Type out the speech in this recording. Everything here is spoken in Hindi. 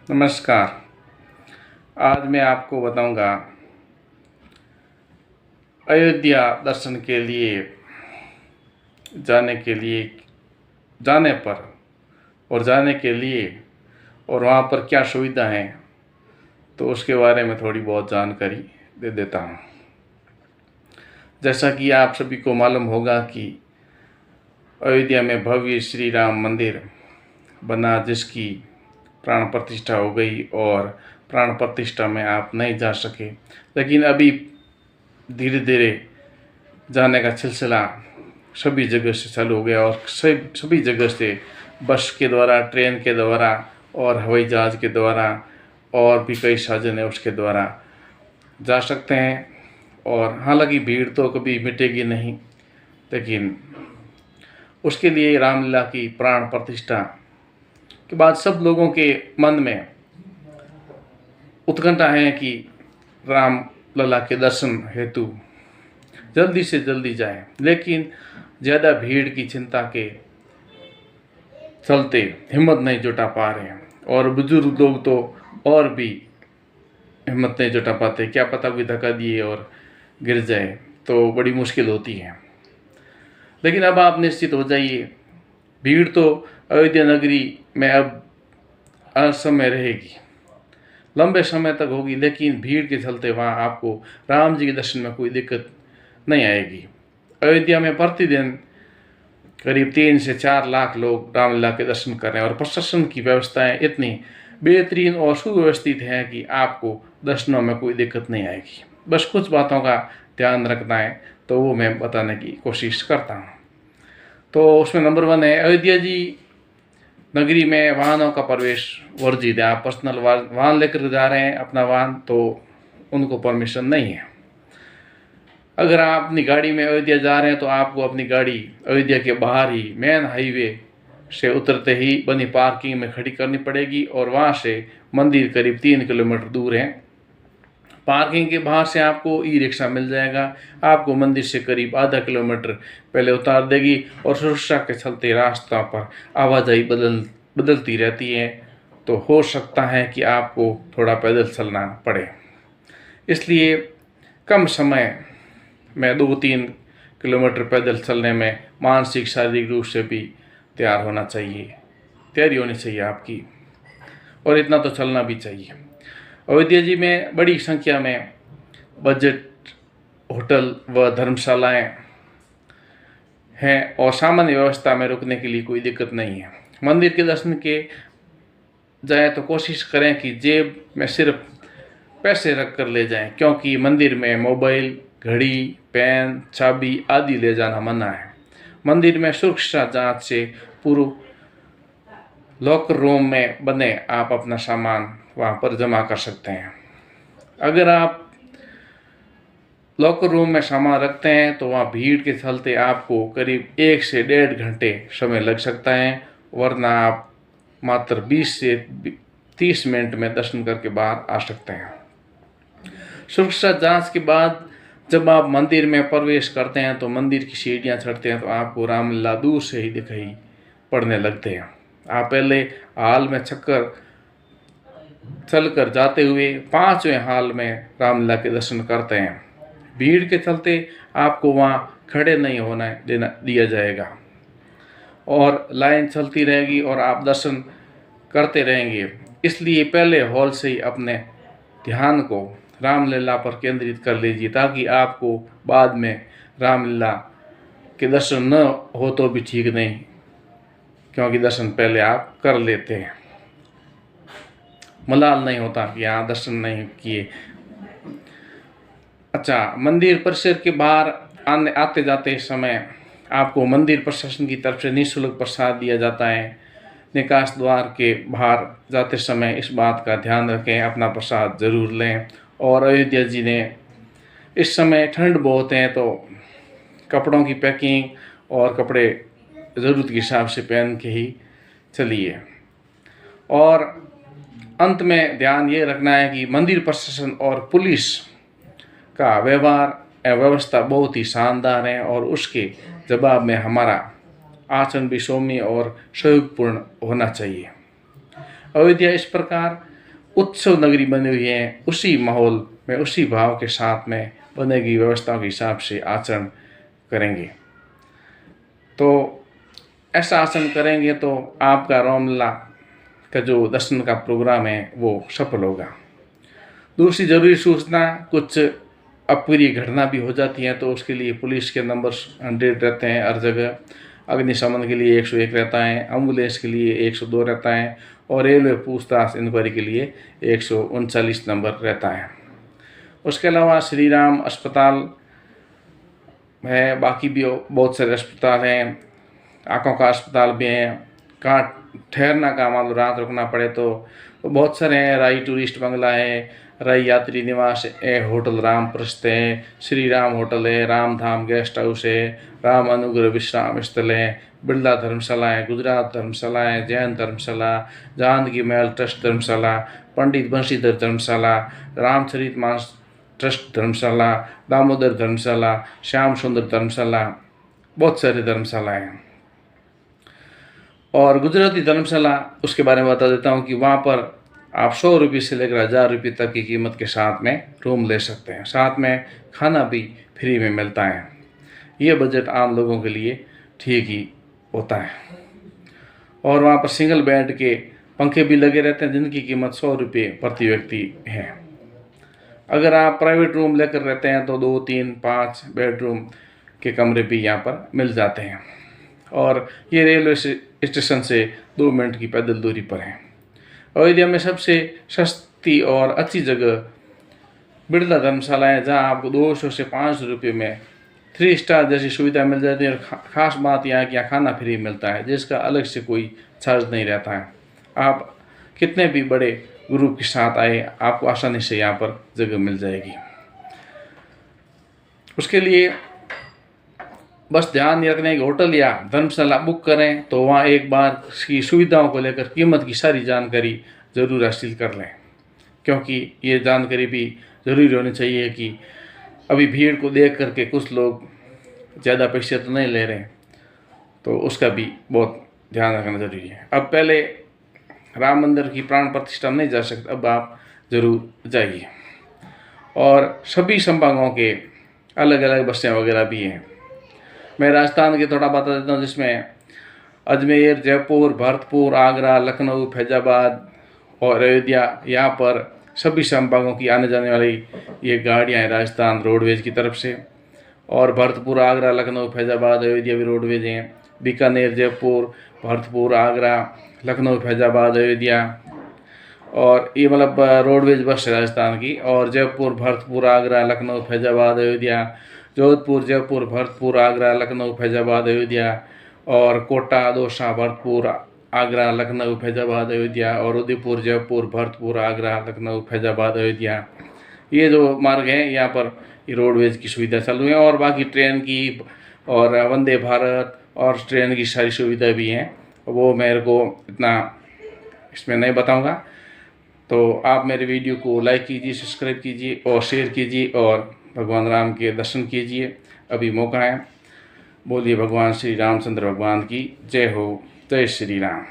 नमस्कार। आज मैं आपको बताऊंगा अयोध्या दर्शन के लिए जाने पर और जाने के लिए और वहाँ पर क्या सुविधा है, तो उसके बारे में थोड़ी बहुत जानकारी दे देता हूँ। जैसा कि आप सभी को मालूम होगा कि अयोध्या में भव्य श्री राम मंदिर बना, जिसकी प्राण प्रतिष्ठा हो गई और प्राण प्रतिष्ठा में आप नहीं जा सके, लेकिन अभी धीरे धीरे जाने का सिलसिला सभी जगह से चालू हो गया और सभी जगह से बस के द्वारा, ट्रेन के द्वारा और हवाई जहाज़ के द्वारा और भी कई साधन है उसके द्वारा जा सकते हैं। और हालांकि भीड़ तो कभी मिटेगी नहीं, लेकिन उसके लिए रामलीला की प्राण प्रतिष्ठा के बाद सब लोगों के मन में उत्कंठा है कि राम लला के दर्शन हेतु जल्दी से जल्दी जाएं, लेकिन ज़्यादा भीड़ की चिंता के चलते हिम्मत नहीं जुटा पा रहे हैं और बुजुर्ग लोग तो और भी हिम्मत नहीं जुटा पाते। क्या पता कोई धक्का दिए और गिर जाए तो बड़ी मुश्किल होती है। लेकिन अब आप निश्चित हो जाइए, भीड़ तो अयोध्या नगरी में अब असमय रहेगी, लंबे समय तक होगी, लेकिन भीड़ के चलते वहाँ आपको राम जी के दर्शन में कोई दिक्कत नहीं आएगी। अयोध्या में प्रतिदिन करीब 3 से 4 लाख लोग रामलीला के दर्शन कर रहे हैं और प्रशासन की व्यवस्थाएं इतनी बेहतरीन और सुव्यवस्थित हैं कि आपको दर्शनों में कोई दिक्कत नहीं आएगी। बस कुछ बातों का ध्यान रखना है, तो वो मैं बताने की कोशिश करता हूँ। तो उसमें नंबर 1 है, अयोध्या जी नगरी में वाहनों का प्रवेश वर्जित है। आप पर्सनल वाहन लेकर जा रहे हैं, अपना वाहन, तो उनको परमिशन नहीं है। अगर आप अपनी गाड़ी में अयोध्या जा रहे हैं तो आपको अपनी गाड़ी अयोध्या के बाहर ही मेन हाईवे से उतरते ही बनी पार्किंग में खड़ी करनी पड़ेगी और वहाँ से मंदिर करीब 3 किलोमीटर दूर है। पार्किंग के बाहर से आपको ई रिक्शा मिल जाएगा, आपको मंदिर से करीब आधा किलोमीटर पहले उतार देगी और सुरक्षा के चलते रास्ता पर आवाजाही बदलती रहती है, तो हो सकता है कि आपको थोड़ा पैदल चलना पड़े। इसलिए कम समय में 2-3 किलोमीटर पैदल चलने में मानसिक शारीरिक रूप से भी तैयारी होनी चाहिए आपकी, और इतना तो चलना भी चाहिए। अयोध्या जी में बड़ी संख्या में बजट होटल व धर्मशालाएं हैं और सामान्य व्यवस्था में रुकने के लिए कोई दिक्कत नहीं है। मंदिर के दर्शन के जाएं तो कोशिश करें कि जेब में सिर्फ पैसे रख कर ले जाएं, क्योंकि मंदिर में मोबाइल, घड़ी, पेन, चाबी आदि ले जाना मना है। मंदिर में सुरक्षा जांच से पूर्व लॉकर रूम में बने आप अपना सामान वहाँ पर जमा कर सकते हैं। अगर आप लॉकर रूम में सामान रखते हैं तो वहाँ भीड़ के चलते आपको करीब 1 से 1.5 घंटे समय लग सकता है, वरना आप मात्र 20 से 30 मिनट में दर्शन करके बाहर आ सकते हैं। सुरक्षा जांच के बाद जब आप मंदिर में प्रवेश करते हैं तो मंदिर की सीढ़ियाँ चढ़ते हैं तो आपको रामलीला दूर से ही दिखाई पड़ने लगते हैं। आप पहले हाल में चलकर जाते हुए 5वें हाल में रामलीला के दर्शन करते हैं। भीड़ के चलते आपको वहाँ खड़े नहीं होना दिया जाएगा और लाइन चलती रहेगी और आप दर्शन करते रहेंगे। इसलिए पहले हॉल से ही अपने ध्यान को रामलीला पर केंद्रित कर लीजिए, ताकि आपको बाद में रामलीला के दर्शन न हो तो भी ठीक नहीं, क्योंकि दर्शन पहले आप कर लेते हैं। मलाल नहीं होता कि यहाँ दर्शन नहीं किए। अच्छा, मंदिर परिसर के बाहर आते जाते समय आपको मंदिर प्रशासन की तरफ से निःशुल्क प्रसाद दिया जाता है। निकास द्वार के बाहर जाते समय इस बात का ध्यान रखें, अपना प्रसाद जरूर लें। और अयोध्या जी ने इस समय ठंड बहुत है, तो कपड़ों की पैकिंग और कपड़े ज़रूरत के हिसाब से पहन के ही चलिए। और अंत में ध्यान ये रखना है कि मंदिर प्रशासन और पुलिस का व्यवहार व्यवस्था बहुत ही शानदार है और उसके जवाब में हमारा आचरण भी सौम्य और सहयोगपूर्ण होना चाहिए। अयोध्या इस प्रकार उत्सव नगरी बनी हुई है, उसी माहौल में, उसी भाव के साथ में बनेगी, व्यवस्थाओं के हिसाब से आचरण करेंगे। तो ऐसा आचरण करेंगे तो आपका रामलला का जो दर्शन का प्रोग्राम है वो सफल होगा। दूसरी ज़रूरी सूचना, कुछ अप्रिय घटना भी हो जाती है तो उसके लिए पुलिस के नंबर 100 रहते हैं हर जगह। अग्निशमन के लिए 101 रहता है, एम्बुलेंस के लिए 102 रहता है और रेलवे पूछताछ इंक्वायरी के लिए 139 नंबर रहता है। उसके अलावा श्री राम अस्पताल है, बाकी भी बहुत सारे अस्पताल हैं, आँखों का अस्पताल भी है। कहाँ ठहरना का, मान लो रात रुकना पड़े तो बहुत सारे हैं। राई टूरिस्ट बंगला है, राई यात्री निवास है, होटल रामप्रस्थ है, श्री राम होटल है, रामधाम गेस्ट हाउस है, राम अनुग्रह विश्राम स्थल है, बिरला धर्मशाला है, गुजरात धर्मशाला है, जैन धर्मशाला, जानकी महल ट्रस्ट धर्मशाला, पंडित बंशीधर धर्मशाला, रामचरित मानस ट्रस्ट धर्मशाला, दामोदर धर्मशाला, श्याम सुंदर धर्मशाला, बहुत सारे धर्मशाला हैं। और गुजराती धर्मशाला, उसके बारे में बता देता हूँ कि वहाँ पर आप 100 रुपये से लेकर 1000 रुपये तक की कीमत के साथ में रूम ले सकते हैं, साथ में खाना भी फ्री में मिलता है। ये बजट आम लोगों के लिए ठीक ही होता है। और वहाँ पर सिंगल बेड के पंखे भी लगे रहते हैं जिनकी कीमत 100 रुपये प्रति व्यक्ति है। अगर आप प्राइवेट रूम लेकर रहते हैं तो 2, 3, 5 बेडरूम के कमरे भी यहाँ पर मिल जाते हैं। और ये रेलवे स्टेशन से 2 मिनट की पैदल दूरी पर है। अयोध्या में सबसे सस्ती और अच्छी जगह बिरला धर्मशाला है, जहाँ आपको 200 से 500 रुपये में 3 स्टार जैसी सुविधा मिल जाती है। और ख़ास बात यहाँ कि यहाँ खाना फ्री मिलता है, जिसका अलग से कोई चार्ज नहीं रहता है। आप कितने भी बड़े ग्रुप के साथ आए, आपको आसानी से यहाँ पर जगह मिल जाएगी। उसके लिए बस ध्यान ये रखना है कि होटल या धर्मशाला बुक करें तो वहाँ एक बार की सुविधाओं को लेकर कीमत की सारी जानकारी ज़रूर हासिल कर लें, क्योंकि ये जानकारी भी ज़रूरी होनी चाहिए कि अभी भीड़ को देख करके कुछ लोग ज़्यादा पैसे तो नहीं ले रहे, तो उसका भी बहुत ध्यान रखना ज़रूरी है। अब पहले राम मंदिर की प्राण प्रतिष्ठा नहीं जा सकते, अब आप ज़रूर जाइए। और सभी संभागों के अलग अलग बसें वगैरह भी हैं। मैं राजस्थान के थोड़ा बता देता हूँ, जिसमें अजमेर, जयपुर, भरतपुर, आगरा, लखनऊ, फैजाबाद और अयोध्या, यहाँ पर सभी संभागों की आने जाने वाली ये गाड़ियाँ हैं राजस्थान रोडवेज की तरफ से। और भरतपुर, आगरा, लखनऊ, फैजाबाद, अयोध्या भी रोडवेज हैं। बीकानेर, जयपुर, भरतपुर, आगरा, लखनऊ, फैजाबाद, अयोध्या, और ये मतलब रोडवेज बस है राजस्थान की। और जयपुर, भरतपुर, आगरा, लखनऊ, फैजाबाद, अयोध्या, जोधपुर, जयपुर, भरतपुर, आगरा, लखनऊ, फैजाबाद, अयोध्या, और कोटा, दौसा, भरतपुर, आगरा, लखनऊ, फैजाबाद, अयोध्या, और उदयपुर, जयपुर, भरतपुर, आगरा, लखनऊ, फैजाबाद, अयोध्या। ये जो मार्ग हैं यहाँ पर ये रोडवेज की सुविधा चालू है। और बाकी ट्रेन की और वंदे भारत और ट्रेन की सारी सुविधा भी हैं, वो मेरे को इतना इसमें नहीं बताऊंगा। तो आप मेरे वीडियो को लाइक कीजिए, सब्सक्राइब कीजिए और शेयर कीजिए और भगवान राम के दर्शन कीजिए, अभी मौका है। बोलिए भगवान श्री रामचंद्र भगवान की जय हो। जय श्री राम।